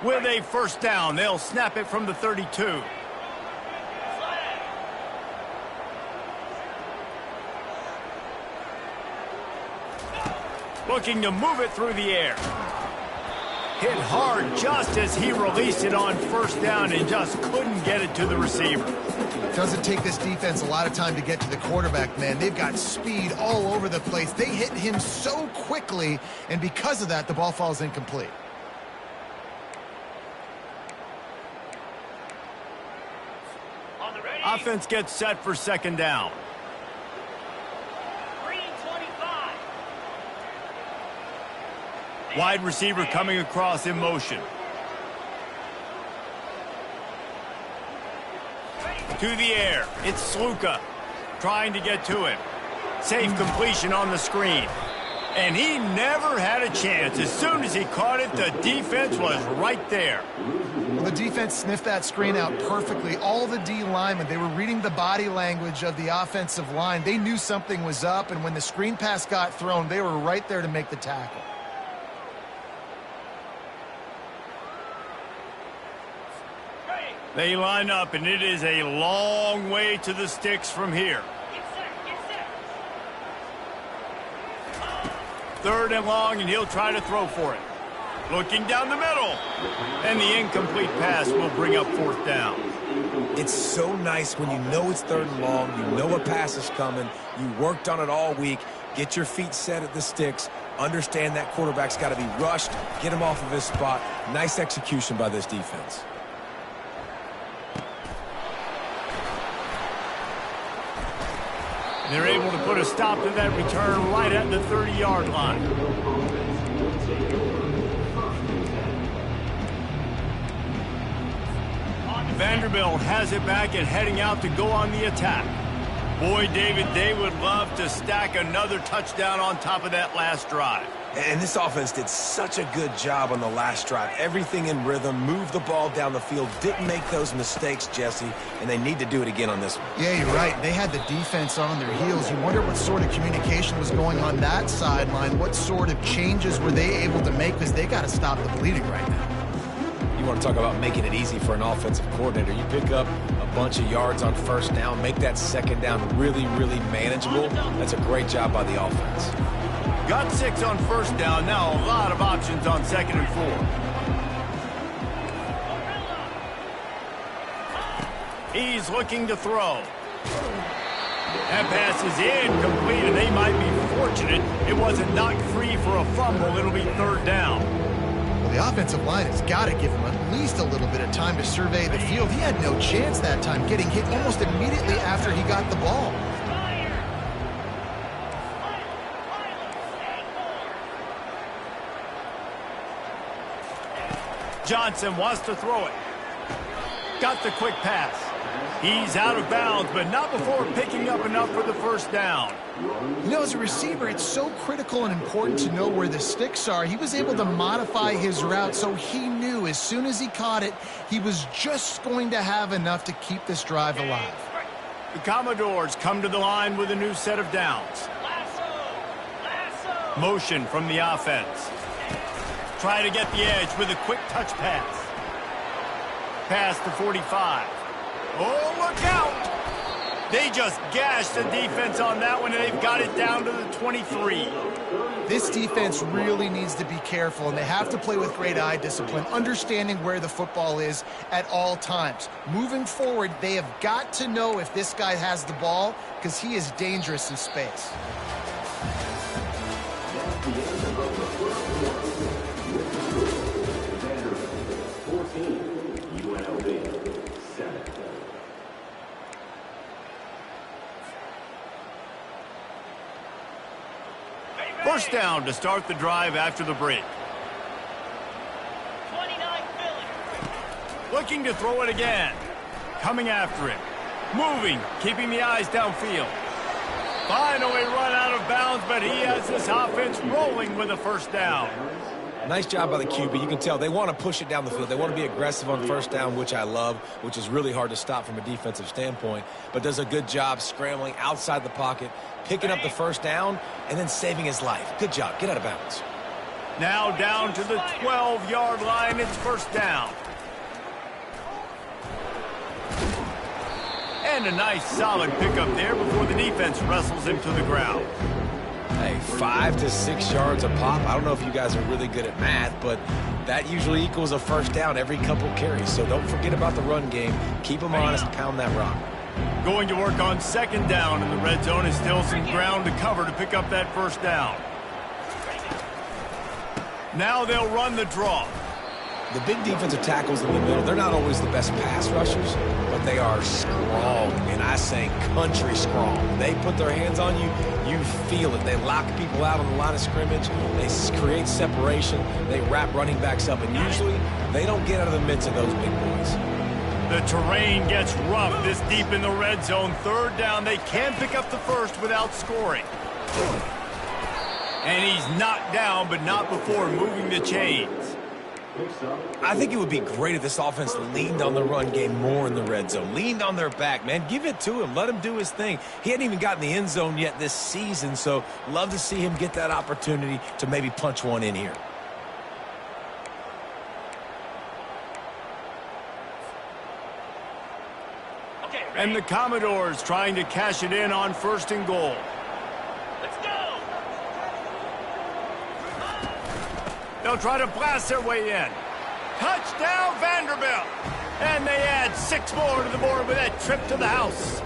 With a first down, they'll snap it from the 32. Looking to move it through the air. Hit hard just as he released it on first down and just couldn't get it to the receiver. Doesn't take this defense a lot of time to get to the quarterback, man. They've got speed all over the place. They hit him so quickly, and because of that, the ball falls incomplete. Offense gets set for second down. Wide receiver coming across in motion. To the air. It's Ncaa trying to get to him. Safe completion on the screen. And he never had a chance. As soon as he caught it, the defense was right there. Well, the defense sniffed that screen out perfectly. All the D linemen, they were reading the body language of the offensive line. They knew something was up, and when the screen pass got thrown, they were right there to make the tackle. They line up, and it is a long way to the sticks from here. Third and long, and he'll try to throw for it. Looking down the middle. And the incomplete pass will bring up fourth down. It's so nice when you know it's third and long, you know a pass is coming, you worked on it all week, get your feet set at the sticks, understand that quarterback's got to be rushed, get him off of his spot. Nice execution by this defense. They're able to put a stop to that return right at the 30-yard line. Vanderbilt has it back and heading out to go on the attack. Boy, David, they would love to stack another touchdown on top of that last drive. And this offense did such a good job on the last drive. Everything in rhythm, moved the ball down the field, didn't make those mistakes, Jesse, and they need to do it again on this one. Yeah, you're right. They had the defense on their heels. You wonder what sort of communication was going on that sideline. What sort of changes were they able to make, because they got to stop the bleeding right now. You want to talk about making it easy for an offensive coordinator. You pick up a bunch of yards on first down, make that second down really, really manageable. That's a great job by the offense. Got 6 on first down. Now a lot of options on second and 4. He's looking to throw. That pass is incomplete, and they might be fortunate it wasn't knocked free for a fumble. It'll be third down. Well, the offensive line has got to give him at least a little bit of time to survey the field. He had no chance that time, getting hit almost immediately after he got the ball. Johnson wants to throw it. Got the quick pass. He's out of bounds, but not before picking up enough for the first down. You know, as a receiver, it's so critical and important to know where the sticks are. He was able to modify his route, so he knew as soon as he caught it, he was just going to have enough to keep this drive alive. The Commodores come to the line with a new set of downs. Motion from the offense. Try to get the edge with a quick touch pass. Pass to 45. Oh, look out! They just gashed the defense on that one, and they've got it down to the 23. This defense really needs to be careful, and they have to play with great eye discipline, understanding where the football is at all times. Moving forward, they have got to know if this guy has the ball, because he is dangerous in space. First down to start the drive after the break. 29 Looking to throw it again. Coming after it. Moving, keeping the eyes downfield. Finally run out of bounds, but he has this offense rolling with a first down. Nice job by the QB. You can tell they want to push it down the field. They want to be aggressive on first down, which I love, which is really hard to stop from a defensive standpoint, but does a good job scrambling outside the pocket, picking up the first down, and then saving his life. Good job. Get out of bounds. Now down to the 12-yard line. It's first down. And a nice solid pickup there before the defense wrestles him to the ground. Hey, 5 to 6 yards a pop. I don't know if you guys are really good at math, but that usually equals a first down every couple carries. So don't forget about the run game. Keep them honest, pound that rock. Going to work on second down, and the red zone is still some ground to cover to pick up that first down. Now they'll run the draw. The big defensive tackles in the middle, they're not always the best pass rushers, but they are strong, and I say country strong. They put their hands on you, you feel it. They lock people out on the line of scrimmage. They create separation. They wrap running backs up, and usually they don't get out of the midst of those big boys. The terrain gets rough this deep in the red zone. Third down, they can pick up the first without scoring. And he's knocked down, but not before moving the chains. I think it would be great if this offense leaned on the run game more in the red zone. Leaned on their back, man. Give it to him. Let him do his thing. He hadn't even gotten the end zone yet this season, so love to see him get that opportunity to maybe punch one in here. And the Commodores trying to cash it in on first and goal. Let's go! They'll try to blast their way in. Touchdown, Vanderbilt! And they add 6 more to the board with that trip to the house.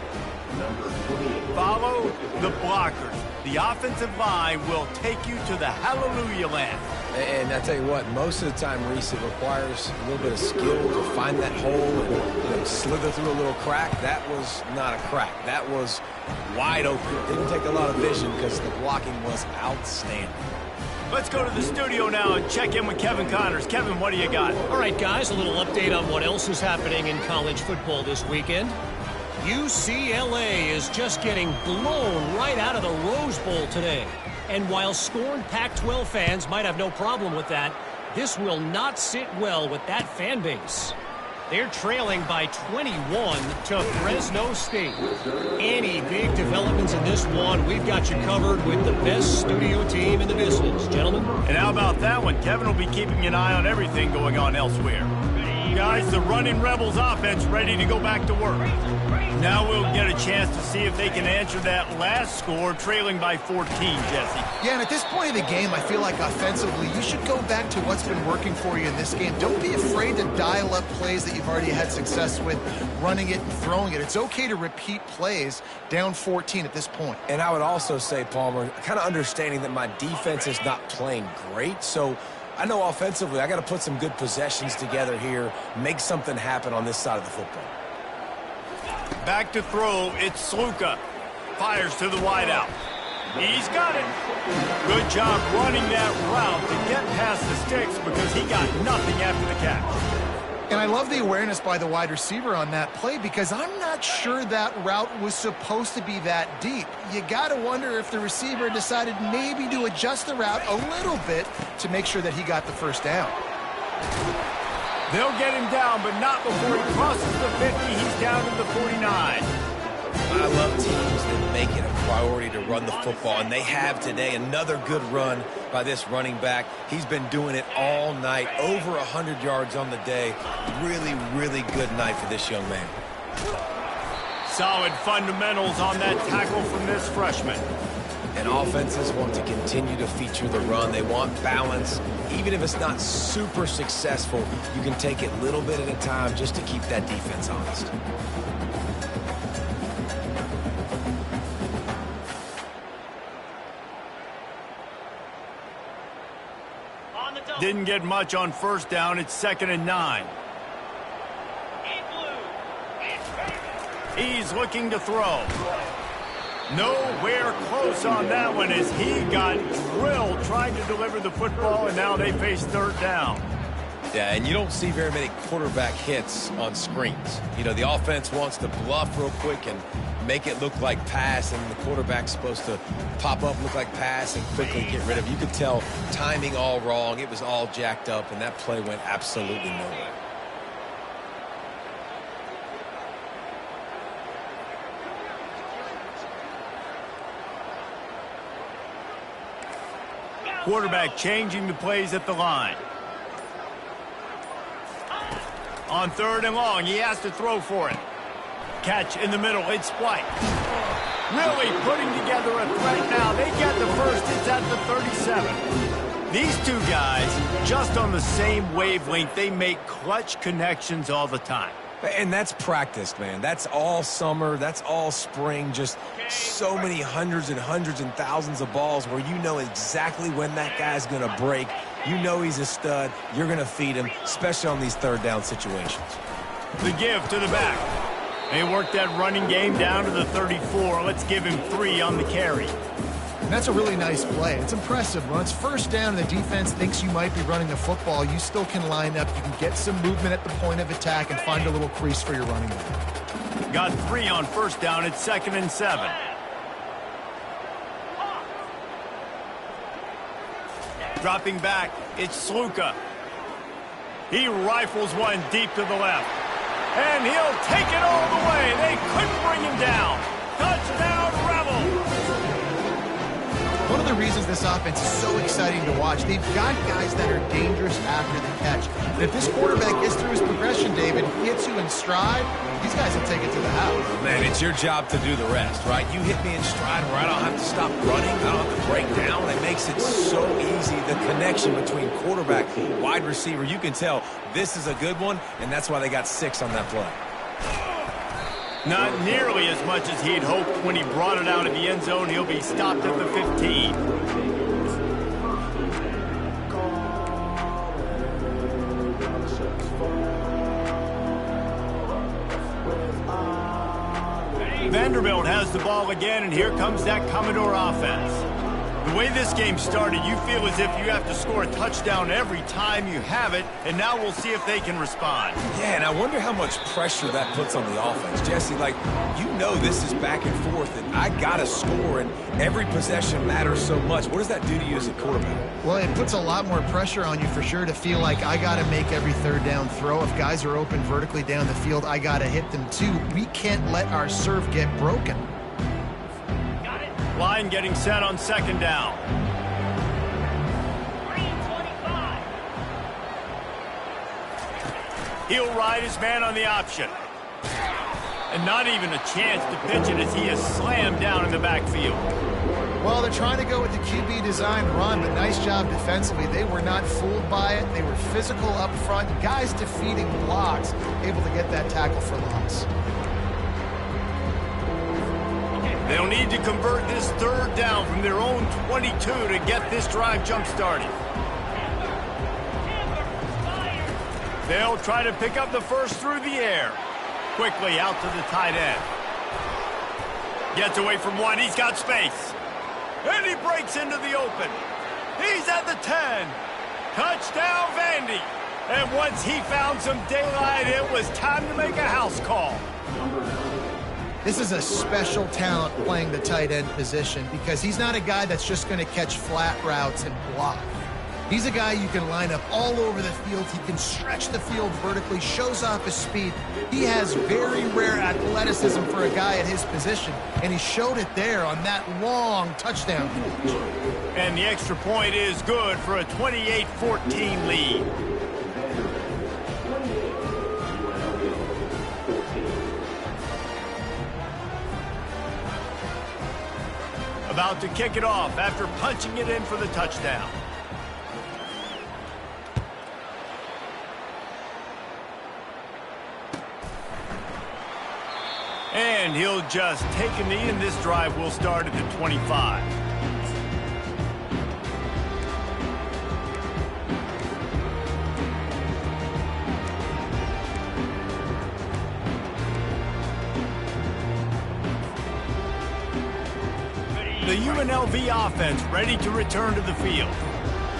Follow the blockers. The offensive line will take you to the hallelujah land. And I tell you what, most of the time, Reese, it requires a little bit of skill to find that hole and slither through a little crack. That was not a crack. That was wide open. It didn't take a lot of vision because the blocking was outstanding. Let's go to the studio now and check in with Kevin Connors. Kevin, what do you got? All right, guys, a little update on what else is happening in college football this weekend. UCLA is just getting blown right out of the Rose Bowl today. And while scorned Pac-12 fans might have no problem with that, this will not sit well with that fan base. They're trailing by 21 to Fresno State. Any big developments in this one, we've got you covered with the best studio team in the business, gentlemen. And how about that one? Kevin will be keeping an eye on everything going on elsewhere. Guys, the running Rebels offense ready to go back to work. Now we'll get a chance to see if they can answer that last score, trailing by 14, Jesse. Yeah, and at this point of the game, I feel like offensively, you should go back to what's been working for you in this game. Don't be afraid to dial up plays that you've already had success with, running it and throwing it. It's okay to repeat plays down 14 at this point. And I would also say, Palmer, kind of understanding that my defense is not playing great, so I know offensively I got to put some good possessions together here, make something happen on this side of the football. Back to throw, it's Sluka. Fires to the wideout. He's got it. Good job running that route to get past the sticks because he got nothing after the catch. And I love the awareness by the wide receiver on that play because I'm not sure that route was supposed to be that deep. You got to wonder if the receiver decided maybe to adjust the route a little bit to make sure that he got the first down. They'll get him down, but not before he crosses the 50. He's down to the 49. I love teams that make it a priority to run the football, and they have today. Another good run by this running back. He's been doing it all night, over 100 yards on the day. Really, really good night for this young man. Solid fundamentals on that tackle from this freshman. And offenses want to continue to feature the run. They want balance. Even if it's not super successful, you can take it a little bit at a time just to keep that defense honest. Didn't get much on first down. It's 2nd and 9. He's looking to throw. Nowhere close on that one as he got drilled trying to deliver the football, and now they face 3rd down. Yeah, and you don't see very many quarterback hits on screens. You know, the offense wants to bluff real quick and make it look like pass, and the quarterback's supposed to pop up, look like pass, and quickly get rid of it. You could tell timing all wrong. It was all jacked up, and that play went absolutely nowhere. Quarterback changing the plays at the line. On 3rd and long, he has to throw for it. Catch in the middle, it's White. Really putting together a threat now. They get the first, it's at the 37. These two guys, just on the same wavelength, they make clutch connections all the time. And that's practice, man. That's all summer. That's all spring. Just so many hundreds and thousands of balls where you know exactly when that guy's going to break. You know he's a stud. You're going to feed him, especially on these 3rd down situations. The give to the back. They work that running game down to the 34. Let's give him 3 on the carry. And that's a really nice play. It's impressive. When it's 1st down and the defense thinks you might be running the football, you still can line up. You can get some movement at the point of attack and find a little crease for your running back. Got 3 on 1st down. It's 2nd and 7. Dropping back, it's Sluka. He rifles one deep to the left. And he'll take it all the way. They couldn't bring him down. Touchdown, Rebels! One of the reasons this offense is so exciting to watch, they've got guys that are dangerous after the catch. And if this quarterback gets through his progression, David, hits you in stride, these guys will take it to the house. Man, it's your job to do the rest, right? You hit me in stride where I don't have to stop running. I don't have to break down. It makes it so easy, the connection between quarterback, wide receiver. You can tell this is a good one, and that's why they got 6 on that play. Not nearly as much as he'd hoped when he brought it out of the end zone. He'll be stopped at the 15. Vanderbilt has the ball again, and here comes that Commodore offense. The way this game started, you feel as if you have to score a touchdown every time you have it, and now we'll see if they can respond. Yeah, and I wonder how much pressure that puts on the offense. Jesse, like, you know this is back and forth, and I got to score, and every possession matters so much. What does that do to you as a quarterback? Well, it puts a lot more pressure on you for sure to feel like I got to make every 3rd down throw. If guys are open vertically down the field, I got to hit them too. We can't let our serve get broken. Line getting set on 2nd down. He'll ride his man on the option. And not even a chance to pitch it as he is slammed down in the backfield. Well, they're trying to go with the QB design run, but nice job defensively. They were not fooled by it. They were physical up front. Guys defeating blocks, able to get that tackle for loss. They'll need to convert this 3rd down from their own 22 to get this drive jump-started. They'll try to pick up the first through the air. Quickly out to the tight end. Gets away from one. He's got space. And he breaks into the open. He's at the 10. Touchdown, Vandy. And once he found some daylight, it was time to make a house call. This is a special talent playing the tight end position because he's not a guy that's just going to catch flat routes and block. He's a guy you can line up all over the field. He can stretch the field vertically, shows off his speed. He has very rare athleticism for a guy at his position, and he showed it there on that long touchdown catch. And the extra point is good for a 28-14 lead. About to kick it off after punching it in for the touchdown. And he'll just take a knee, and this drive will start at the 25. The UNLV offense ready to return to the field.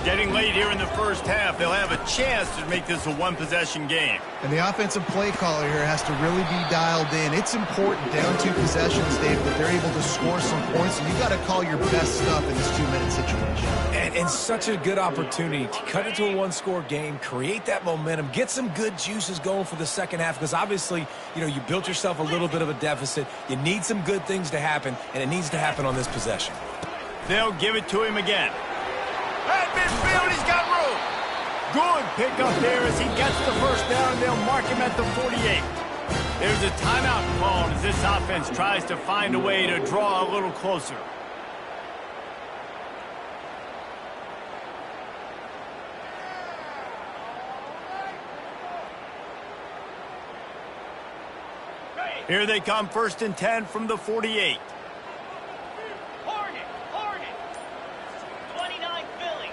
Getting late here in the first half, they'll have a chance to make this a one-possession game. And the offensive play caller here has to really be dialed in. It's important down 2 possessions, Dave, that they're able to score some points, and you got to call your best stuff in this 2-minute situation. And such a good opportunity to cut it to a 1-score game, create that momentum, get some good juices going for the second half, because obviously, you know, you built yourself a little bit of a deficit. You need some good things to happen, and it needs to happen on this possession. They'll give it to him again. Good pickup there as he gets the first down. They'll mark him at the 48. There's a timeout called as this offense tries to find a way to draw a little closer. Here they come, 1st and 10 from the 48. Hornet. 29 Philly.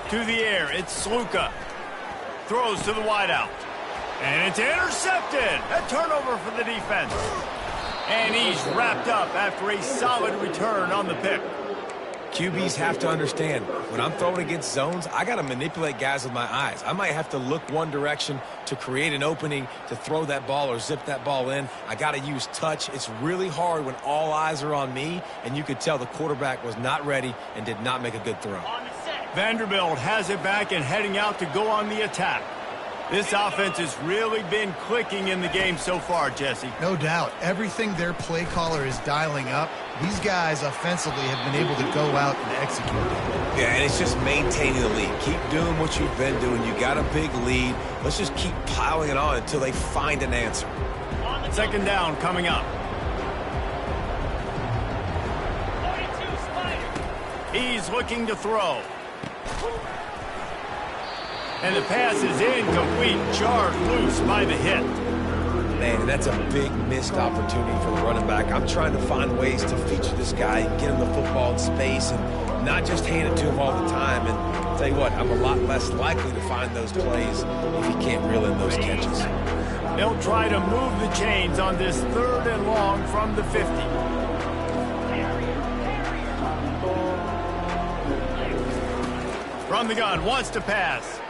To the air, it's Sluka. Throws to the wideout. And it's intercepted. A turnover for the defense. And he's wrapped up after a solid return on the pick. QBs have to understand, when I'm throwing against zones, I got to manipulate guys with my eyes. I might have to look one direction to create an opening to throw that ball or zip that ball in. I got to use touch. It's really hard when all eyes are on me, and you could tell the quarterback was not ready and did not make a good throw. Vanderbilt has it back and heading out to go on the attack. This offense has really been clicking in the game so far, Jesse. No doubt. Everything their play caller is dialing up, these guys offensively have been able to go out and execute. Yeah, and it's just maintaining the lead. Keep doing what you've been doing. You got a big lead. Let's just keep piling it on until they find an answer. 2nd down coming up. 42 Spider. He's looking to throw. And the pass is incomplete, jarred loose by the hit. Man, that's a big missed opportunity for the running back. I'm trying to find ways to feature this guy, get him the football in space, and not just hand it to him all the time. And I'll tell you what, I'm a lot less likely to find those plays if he can't reel in those catches. They'll try to move the chains on this 3rd and long from the 50. From the gun, wants to pass.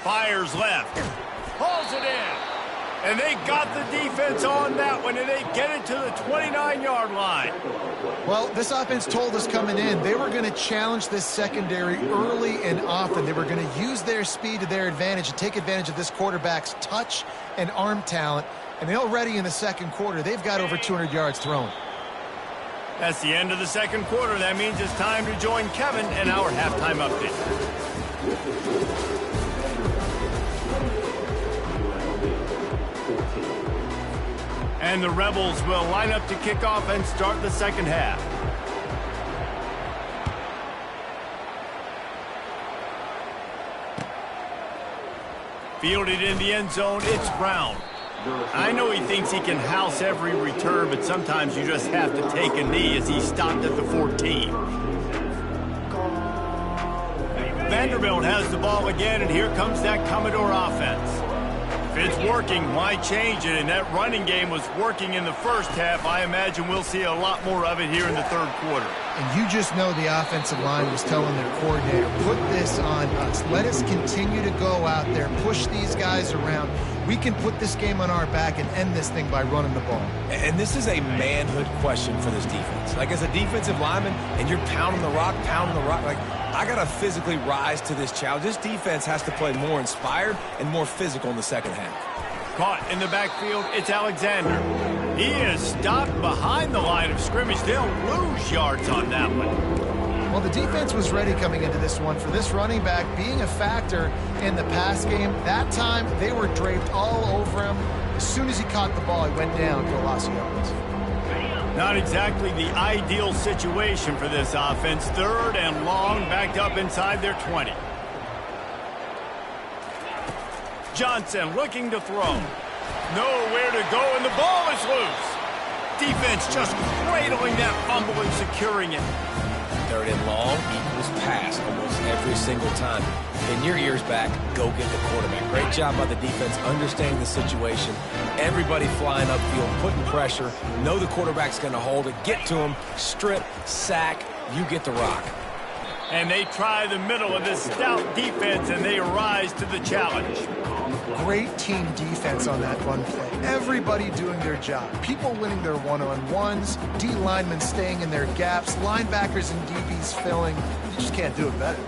Fires left. Pulls it in. And they got the defense on that one, and they get it to the 29-yard line. Well, this offense told us coming in they were going to challenge this secondary early and often. They were going to use their speed to their advantage and take advantage of this quarterback's touch and arm talent. And already in the 2nd quarter, they've got over 200 yards thrown. That's the end of the 2nd quarter. That means it's time to join Kevin and our halftime update. And the Rebels will line up to kick off and start the 2nd half. Fielded in the end zone, it's Brown. I know he thinks he can house every return, but sometimes you just have to take a knee as he stopped at the 14. Vanderbilt has the ball again, and here comes that Commodore offense. If it's working, why change it? And that running game was working in the 1st half. I imagine we'll see a lot more of it here in the 3rd quarter. And you just know the offensive line was telling their coordinator, put this on us. Let us continue to go out there, push these guys around. We can put this game on our back and end this thing by running the ball. And this is a manhood question for this defense. Like, as a defensive lineman, and you're pounding the rock, like, I got to physically rise to this challenge. This defense has to play more inspired and more physical in the 2nd half. Caught in the backfield, it's Alexander. He is stopped behind the line of scrimmage. They'll lose yards on that one. Well, the defense was ready coming into this one for this running back being a factor in the pass game. That time, they were draped all over him. As soon as he caught the ball, he went down for a loss of yards. Not exactly the ideal situation for this offense. 3rd and long, backed up inside their 20. Johnson looking to throw. Nowhere to go, and the ball is loose. Defense just cradling that fumble and securing it. 3rd and long equals pass almost every single time. In your ears back, go get the quarterback. Great job by the defense understanding the situation. Everybody flying upfield, putting pressure. Know the quarterback's going to hold it. Get to him, strip, sack. You get the rock. And they try the middle of this stout defense, and they rise to the challenge. Great team defense on that run play. Everybody doing their job. People winning their one-on-ones, D linemen staying in their gaps, linebackers and DBs filling. You just can't do it better.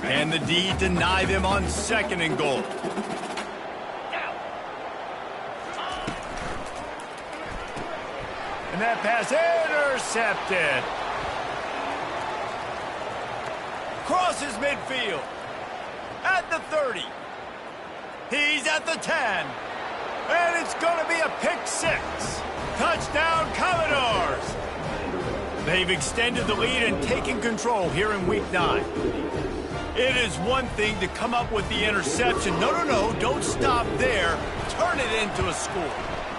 And the D deny them on 2nd and goal. And that pass intercepted. crosses midfield. At the 30. He's at the 10. And it's going to be a pick six. Touchdown, Commodores. They've extended the lead and taken control here in Week 9. It is one thing to come up with the interception. No, don't stop there. Turn it into a score.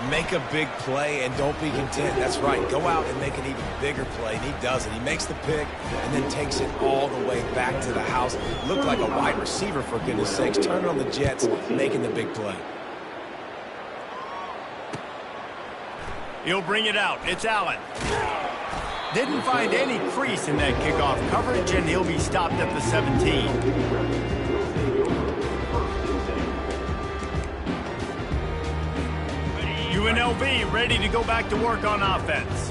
Make a big play and don't be content. That's right. Go out and make an even bigger play, and he does it. He makes the pick and then takes it all the way back to the house. Looked like a wide receiver, for goodness sakes. Turn it on the Jets, making the big play. He'll bring it out. It's Allen. Didn't find any crease in that kickoff coverage, and he'll be stopped at the 17. UNLV ready to go back to work on offense.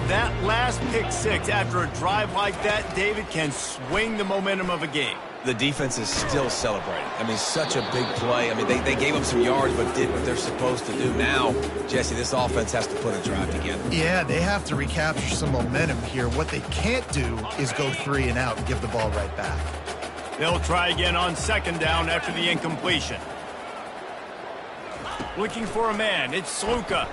That last pick six after a drive like that, David, can swing the momentum of a game. The defense is still celebrating. I mean, such a big play. I mean, they gave up some yards but did what they're supposed to do. Now, Jesse, this offense has to put a drive together. Yeah, they have to recapture some momentum here. What they can't do is go 3 and out and give the ball right back. They'll try again on second down after the incompletion. Looking for a man. It's Sluka.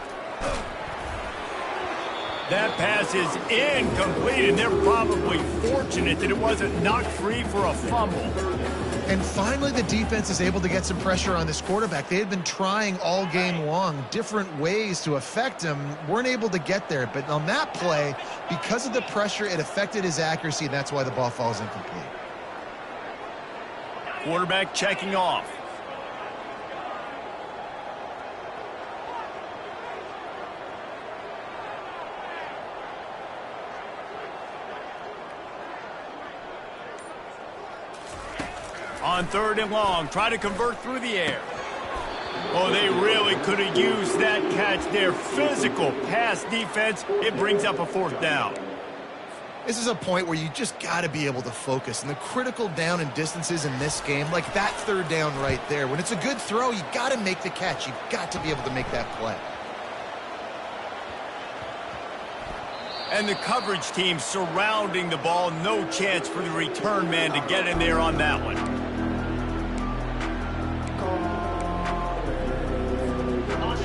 That pass is incomplete, and they're probably fortunate that it wasn't knocked free for a fumble. And finally, the defense is able to get some pressure on this quarterback. They had been trying all game long different ways to affect him. Weren't able to get there. But on that play, because of the pressure, it affected his accuracy, and that's why the ball falls incomplete. Quarterback checking off. On third and long, try to convert through the air. Oh, they really could have used that catch there. Physical pass defense. It brings up a fourth down. This is a point where you just got to be able to focus. And the critical down and distances in this game, like that third down right there, when it's a good throw, you got to make the catch. You've got to be able to make that play. And the coverage team surrounding the ball. No chance for the return man to get in there on that one.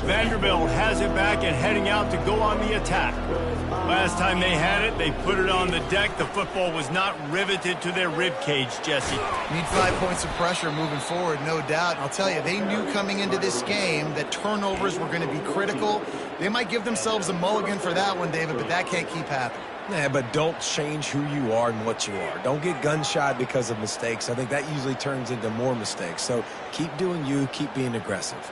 Vanderbilt has it back and heading out to go on the attack. Last time they had it, they put it on the deck. The football was not riveted to their rib cage, Jesse. Need 5 points of pressure moving forward, no doubt. And I'll tell you, they knew coming into this game that turnovers were going to be critical. They might give themselves a mulligan for that one, David, but that can't keep happening. Yeah, but don't change who you are and what you are. Don't get gun-shy because of mistakes. I think that usually turns into more mistakes. So keep doing you, keep being aggressive.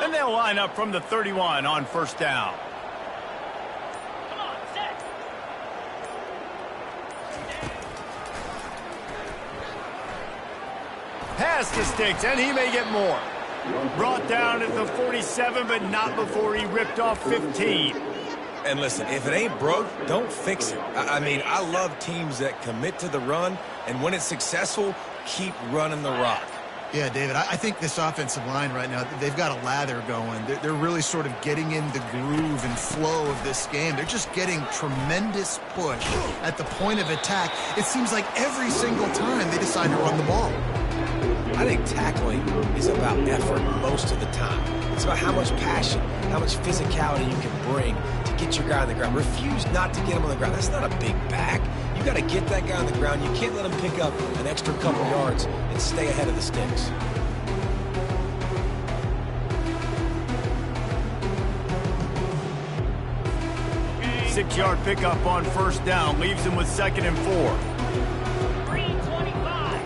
And they'll line up from the 31 on first down. Come on, set. Pass to Sticks, and he may get more. Brought down at the 47, but not before he ripped off 15. And listen, if it ain't broke, don't fix it. I mean, I love teams that commit to the run, and when it's successful, keep running the rock. Yeah, David, I think this offensive line right now, they've got a lather going. They're really sort of getting in the groove and flow of this game. They're just getting tremendous push at the point of attack. It seems like every single time they decide to run the ball. I think tackling is about effort most of the time. It's about how much passion, how much physicality you can bring to get your guy on the ground. Refuse not to get him on the ground. That's not a big back. You got to get that guy on the ground. You can't let him pick up an extra couple yards and stay ahead of the sticks. Six-yard pickup on first down. Leaves him with 2nd and 4. 325.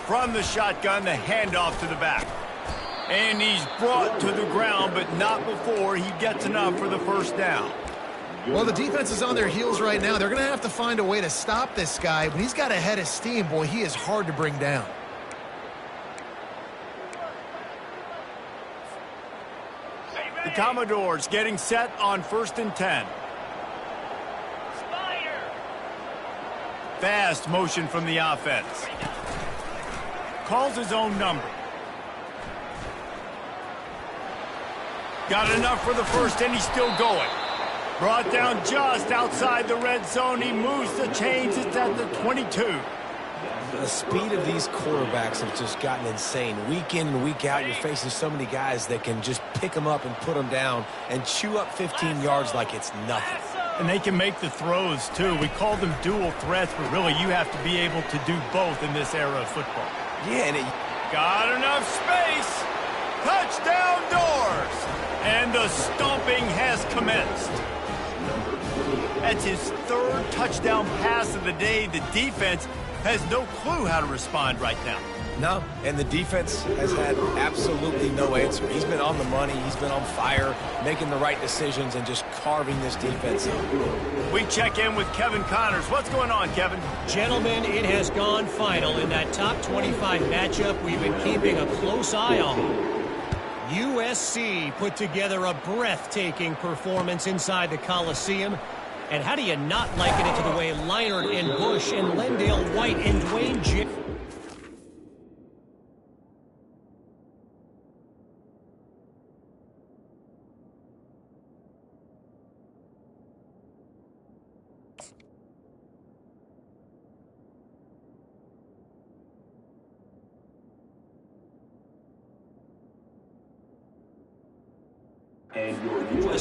From the shotgun, the handoff to the back. And he's brought to the ground, but not before he gets enough for the first down. Well, the defense is on their heels right now. They're going to have to find a way to stop this guy. When he's got a head of steam, boy, he is hard to bring down. The Commodores getting set on 1st and 10. Spider. Fast motion from the offense. Calls his own number. Got enough for the first, and he's still going. Brought down just outside the red zone. He moves the chains. It's at the 22. The speed of these quarterbacks have just gotten insane. Week in and week out, you're facing so many guys that can just pick them up and put them down and chew up 15 yards like it's nothing. And they can make the throws, too. We call them dual threats, but really you have to be able to do both in this era of football. Yeah, and got enough space. Touchdown doors. And the stomping has commenced. That's his third touchdown pass of the day. The defense has no clue how to respond right now. No, and the defense has had absolutely no answer. He's been on the money. He's been on fire, making the right decisions and just carving this defense up. We check in with Kevin Connors. What's going on, Kevin? Gentlemen, it has gone final in that top 25 matchup we've been keeping a close eye on. USC put together a breathtaking performance inside the Coliseum. And how do you not liken it to the way Leinart and Bush and Lendale White and Dwayne J.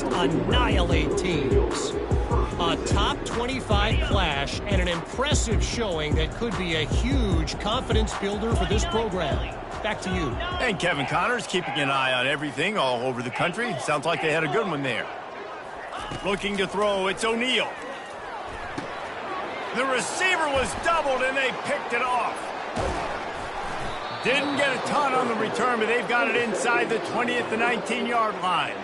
just annihilate teams. A top 25 clash and an impressive showing that could be a huge confidence builder for this program. Back to you. And Kevin Connors keeping an eye on everything all over the country. Sounds like they had a good one there. Looking to throw, it's O'Neal. The receiver was doubled and they picked it off. Didn't get a ton on the return, but they've got it inside the 20 at the 19-yard line.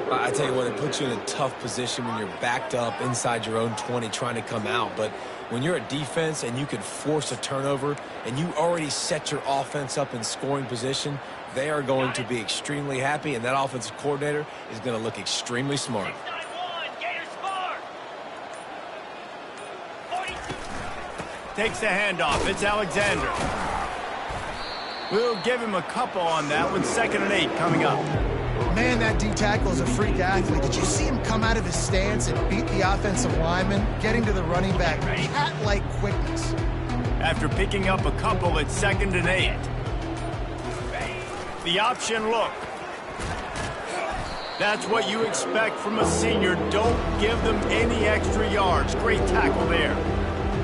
I tell you what, it puts you in a tough position when you're backed up inside your own 20 trying to come out. But when you're a defense and you can force a turnover and you already set your offense up in scoring position, they are going to be extremely happy, and that offensive coordinator is going to look extremely smart. Takes the handoff. It's Alexander. We'll give him a couple on that one. 2nd and 8 coming up. Man, that D-tackle is a freak athlete. Did you see him come out of his stance and beat the offensive lineman, getting to the running back? Cat-like quickness. After picking up a couple, it's 2nd and 8. The option look. That's what you expect from a senior. Don't give them any extra yards. Great tackle there.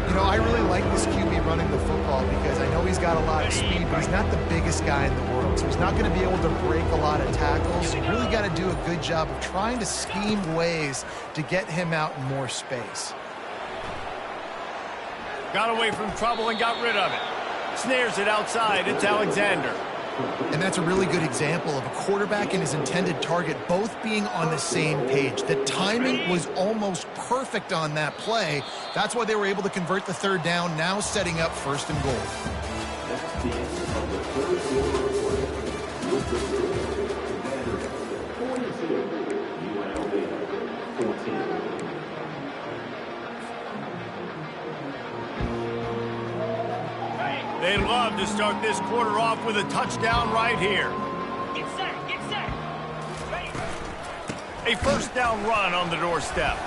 You know, I really like this QB running the football because I know he's got a lot of speed, but he's not the biggest guy in the world. So he's not going to be able to break a lot of tackles. You really got to do a good job of trying to scheme ways to get him out in more space. Got away from trouble and got rid of it. Snares it outside. It's Alexander. And that's a really good example of a quarterback and his intended target both being on the same page. The timing was almost perfect on that play. That's why they were able to convert the 3rd down, now setting up 1st and goal. They'd love to start this quarter off with a touchdown right here. Get set, get set. Ready. A 1st down run on the doorstep.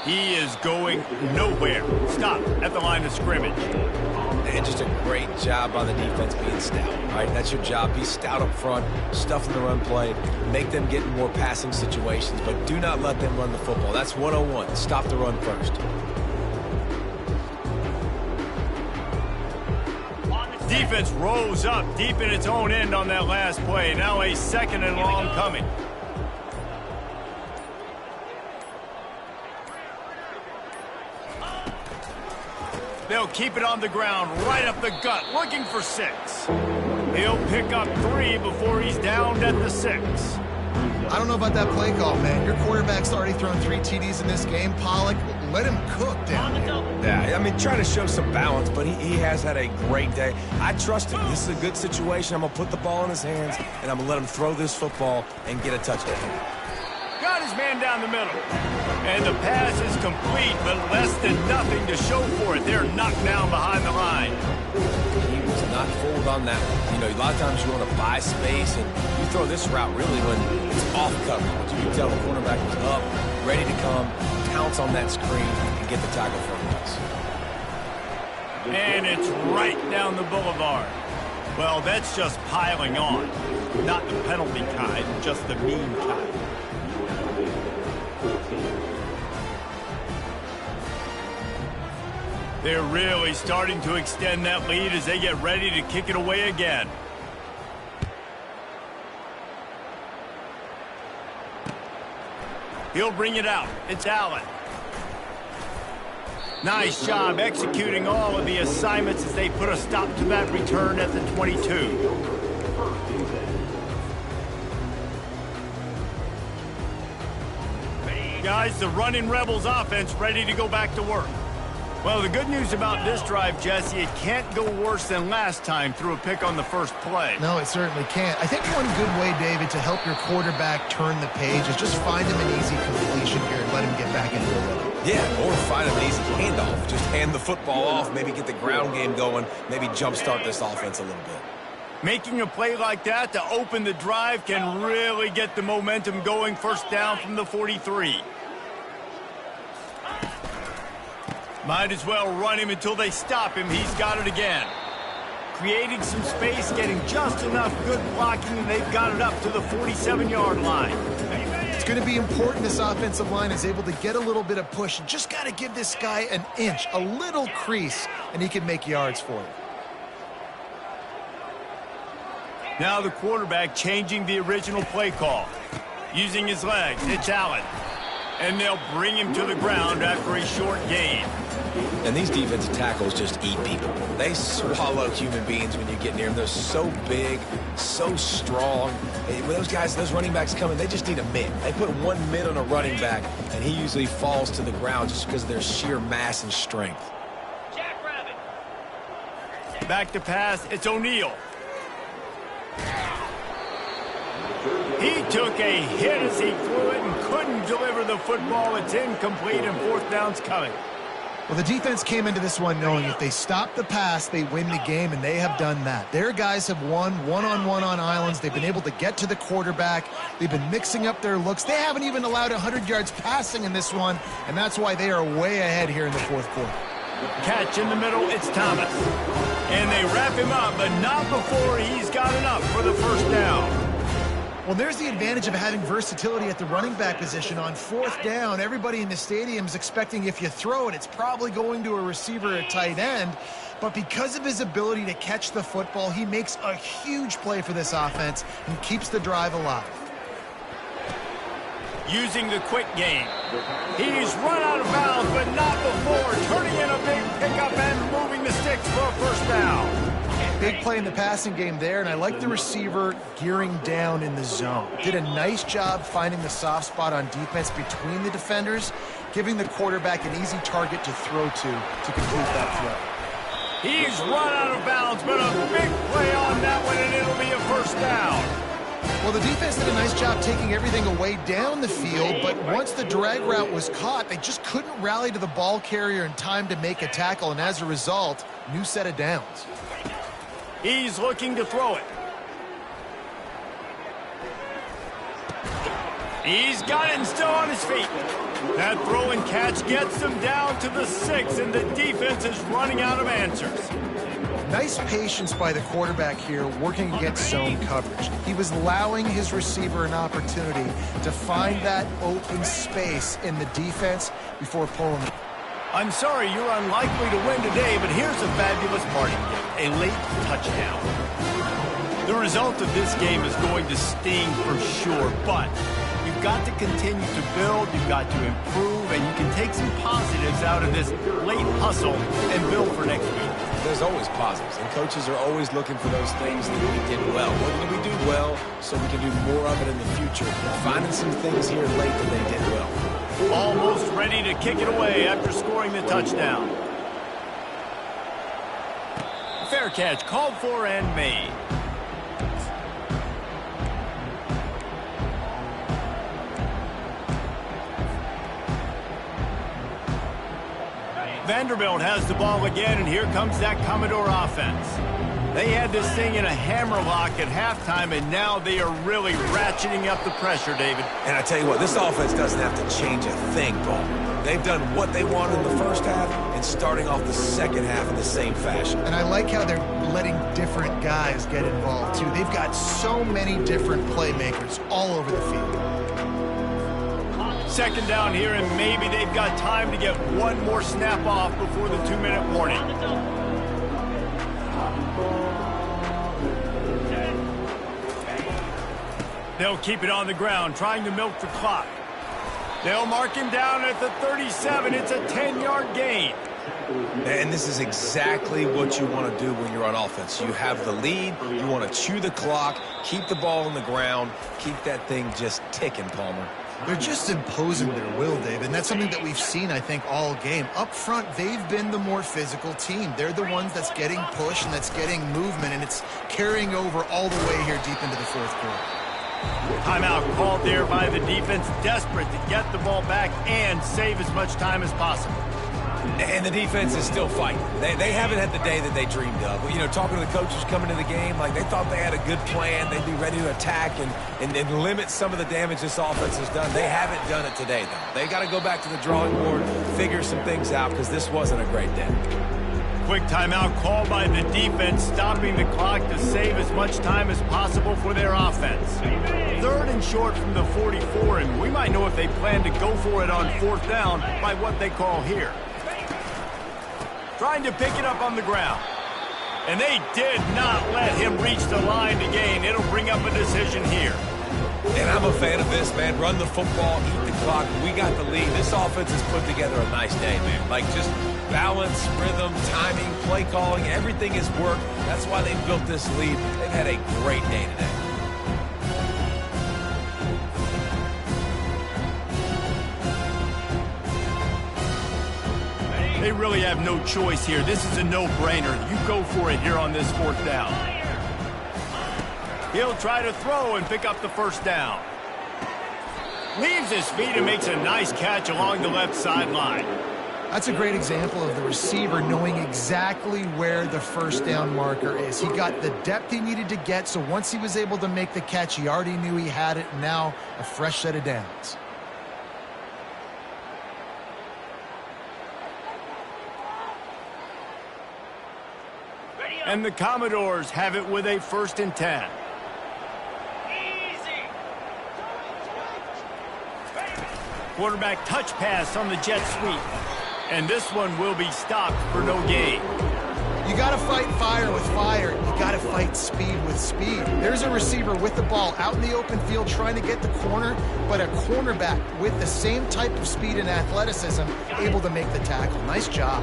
He is going nowhere. Stop at the line of scrimmage. And just a great job on the defense being stout, right? That's your job. Be stout up front, stuff in the run play, make them get in more passing situations, but do not let them run the football. That's 101. Stop the run first. Defense rose up deep in its own end on that last play. Now a 2nd and long coming. They'll keep it on the ground, right up the gut, looking for 6. He'll pick up 3 before he's down at the 6. I don't know about that play call, man. Your quarterback's already thrown 3 TDs in this game. Pollock, let him cook down here. Yeah, I mean, trying to show some balance, but he has had a great day. I trust him. This is a good situation. I'm going to put the ball in his hands, and I'm going to let him throw this football and get a touchdown. Got his man down the middle. And the pass is complete, but less than nothing to show for it. They're knocked down behind the line. He was not fooled on that one. You know, a lot of times you want to buy space, and you throw this route really when it's off coverage. But you can tell the cornerback was up, ready to come, pounce on that screen, and get the tackle for a loss. And it's right down the boulevard. Well, that's just piling on. Not the penalty kind, just the mean kind. They're really starting to extend that lead as they get ready to kick it away again. He'll bring it out. It's Allen. Nice job executing all of the assignments as they put a stop to that return at the 22. Guys, the running Rebels offense ready to go back to work. Well, the good news about this drive, Jesse, it can't go worse than last time through a pick on the first play. No, it certainly can't. I think one good way, David, to help your quarterback turn the page is just find him an easy completion here and let him get back into the rhythm. Yeah, or find an easy handoff. Just hand the football off, maybe get the ground game going, maybe jumpstart this offense a little bit. Making a play like that to open the drive can really get the momentum going. First down from the 43. Might as well run him until they stop him. He's got it again. Creating some space, getting just enough good blocking, and they've got it up to the 47-yard line. It's going to be important this offensive line is able to get a little bit of push. Just got to give this guy an inch, a little crease, and he can make yards for it. Now the quarterback changing the original play call. Using his legs, it's Allen. And they'll bring him to the ground after a short gain. And these defensive tackles just eat people. They swallow human beings when you get near them. They're so big, so strong. When those guys, those running backs come in, they just need a mid. They put one mid on a running back, and he usually falls to the ground just because of their sheer mass and strength. Back to pass, it's O'Neal. He took a hit as he threw it and couldn't deliver the football. It's incomplete and fourth down's coming. Well, the defense came into this one knowing if they stop the pass, they win the game, and they have done that. Their guys have won one-on-one on islands. They've been able to get to the quarterback. They've been mixing up their looks. They haven't even allowed 100 yards passing in this one, and that's why they are way ahead here in the fourth quarter. Catch in the middle, it's Thomas. And they wrap him up, but not before he's got enough for the first down. Well, there's the advantage of having versatility at the running back position. On fourth down, everybody in the stadium is expecting if you throw it, it's probably going to a receiver at tight end. But because of his ability to catch the football, he makes a huge play for this offense and keeps the drive alive. Using the quick game. He's run out of bounds, but not before turning in a big pickup and moving the sticks for a first down. Big play in the passing game there, and I like the receiver gearing down in the zone. Did a nice job finding the soft spot on defense between the defenders, giving the quarterback an easy target to throw to complete that throw. He's run out of bounds, but a big play on that one, and it'll be a first down. Well, the defense did a nice job taking everything away down the field, but once the drag route was caught, they just couldn't rally to the ball carrier in time to make a tackle, and as a result, new set of downs. He's looking to throw it. He's got it and still on his feet. That throw and catch gets them down to the 6, and the defense is running out of answers. Nice patience by the quarterback here working against zone coverage. He was allowing his receiver an opportunity to find that open space in the defense before pulling it. I'm sorry you're unlikely to win today, but here's a fabulous parting gift, a late touchdown. The result of this game is going to sting for sure, but you've got to continue to build, you've got to improve, and you can take some positives out of this late hustle and build for next week. There's always positives, and coaches are always looking for those things that we did well. What did we do well so we can do more of it in the future? Finding some things here late that they did well. Almost ready to kick it away after scoring the touchdown. Fair catch called for and made. Vanderbilt has the ball again, and here comes that Commodore offense. They had this thing in a hammerlock at halftime, and now they are really ratcheting up the pressure, David. And I tell you what, this offense doesn't have to change a thing, Paul. They've done what they wanted in the first half and starting off the second half in the same fashion. And I like how they're letting different guys get involved, too. They've got so many different playmakers all over the field. Second down here, and maybe they've got time to get one more snap off before the 2-minute warning. They'll keep it on the ground, trying to milk the clock. They'll mark him down at the 37. It's a 10-yard gain. And this is exactly what you want to do when you're on offense. You have the lead. You want to chew the clock, keep the ball on the ground, keep that thing just ticking, Palmer. They're just imposing their will, Dave, and that's something that we've seen, I think, all game. Up front, they've been the more physical team. They're the ones that's getting pushed and that's getting movement, and it's carrying over all the way here deep into the fourth quarter. Timeout called there by the defense, desperate to get the ball back and save as much time as possible. And the defense is still fighting. They haven't had the day that they dreamed of. You know, talking to the coaches coming to the game, like they thought they had a good plan. They'd be ready to attack and limit some of the damage this offense has done. They haven't done it today, though. They got to go back to the drawing board, figure some things out, because this wasn't a great day. Quick timeout called by the defense, stopping the clock to save as much time as possible for their offense. Third and short from the 44, and we might know if they plan to go for it on fourth down by what they call here. Trying to pick it up on the ground. And they did not let him reach the line to gain. It'll bring up a decision here. And I'm a fan of this, man. Run the football, eat the clock. We got the lead. This offense has put together a nice day, man. Like just balance, rhythm, timing, play calling, everything has worked. That's why they built this lead. They've had a great day today. They really have no choice here. This is a no-brainer. You go for it here on this fourth down. He'll try to throw and pick up the first down. Leaves his feet and makes a nice catch along the left sideline. That's a great example of the receiver knowing exactly where the first down marker is. He got the depth he needed to get, so once he was able to make the catch, he already knew he had it. Now a fresh set of downs. And the Commodores have it with a 1st and 10. Quarterback touch pass on the jet sweep. And this one will be stopped for no gain. You got to fight fire with fire. You got to fight speed with speed. There's a receiver with the ball out in the open field trying to get the corner, but a cornerback with the same type of speed and athleticism able to make the tackle. Nice job.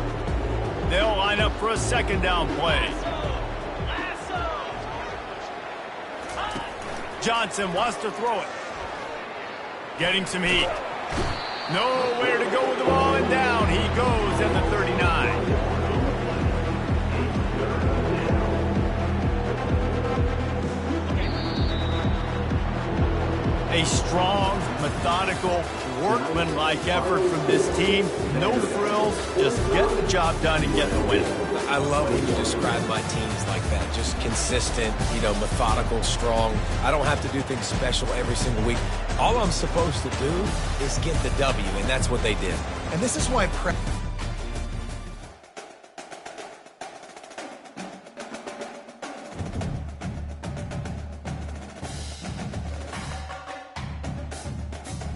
They'll line up for a 2nd down play. Johnson wants to throw it. Getting some heat. Nowhere to go with the ball, and down he goes at the 39. A strong, methodical, workman-like effort from this team. No frills, just get the job done and get the win. I love when you describe my teams like that. Just consistent, you know, methodical, strong. I don't have to do things special every single week. All I'm supposed to do is get the W, and that's what they did. And this is why